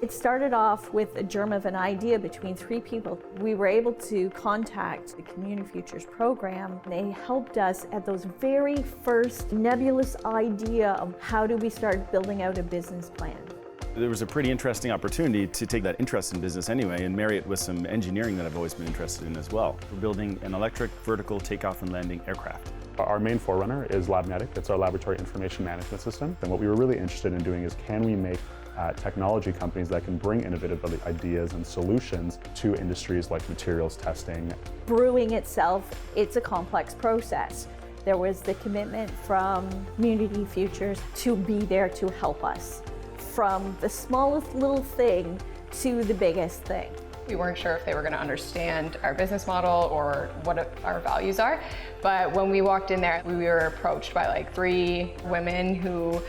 It started off with a germ of an idea between 3 people. We were able to contact the Community Futures program. They helped us at those very first nebulous idea of how do we start building out a business plan. There was a pretty interesting opportunity to take that interest in business anyway and marry it with some engineering that I've always been interested in as well. We're building an electric vertical takeoff and landing aircraft. Our main forerunner is LabNetic. It's our laboratory information management system. And what we were really interested in doing is, can we make technology companies that can bring innovative ideas and solutions to industries like materials testing. Brewing itself, it's a complex process. There was the commitment from Community Futures to be there to help us, from the smallest little thing to the biggest thing. We weren't sure if they were going to understand our business model or what our values are, but when we walked in there, we were approached by like 3 women who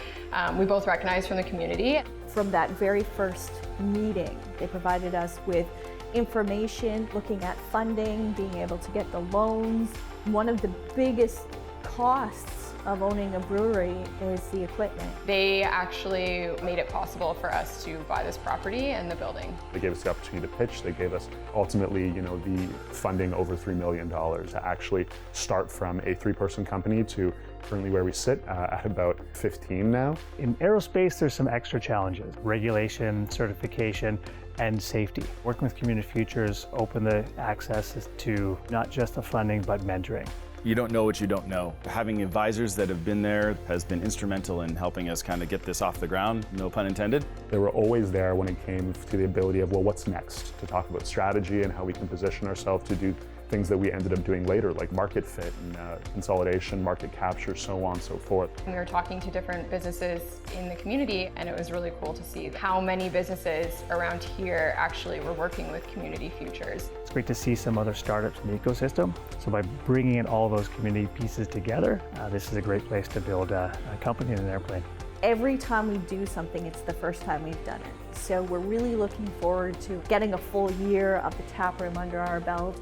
we both recognized from the community. From that very first meeting, they provided us with information, looking at funding, being able to get the loans. One of the biggest costs of owning a brewery is the equipment. They actually made it possible for us to buy this property and the building. They gave us the opportunity to pitch. They gave us ultimately, the funding over $3 million to actually start from a 3-person company to currently where we sit at about 15 now. In aerospace, there's some extra challenges: regulation, certification, and safety. Working with Community Futures opened the access to not just the funding, but mentoring. You don't know what you don't know. Having advisors that have been there has been instrumental in helping us kind of get this off the ground, no pun intended. They were always there when it came to the ability of, well, what's next? To talk about strategy and how we can position ourselves to do things that we ended up doing later, like market fit and consolidation, market capture, so on and so forth. We were talking to different businesses in the community, and it was really cool to see how many businesses around here actually were working with Community Futures. It's great to see some other startups in the ecosystem. So by bringing in all those community pieces together, this is a great place to build a company and an airplane. Every time we do something, it's the first time we've done it. So we're really looking forward to getting a full year of the tap room under our belt,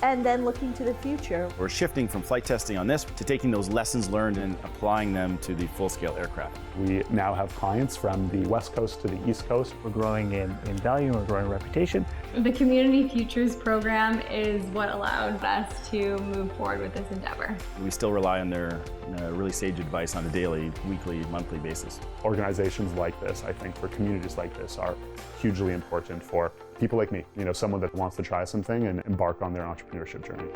and then looking to the future. We're shifting from flight testing on this to taking those lessons learned and applying them to the full-scale aircraft. We now have clients from the West Coast to the East Coast. We're growing in value, we're growing reputation. The Community Futures program is what allowed us to move forward with this endeavor. We still rely on their really sage advice on a daily, weekly, monthly basis. Organizations like this, I think, for communities like this, are hugely important for people like me, someone that wants to try something and embark on their entrepreneurship journey.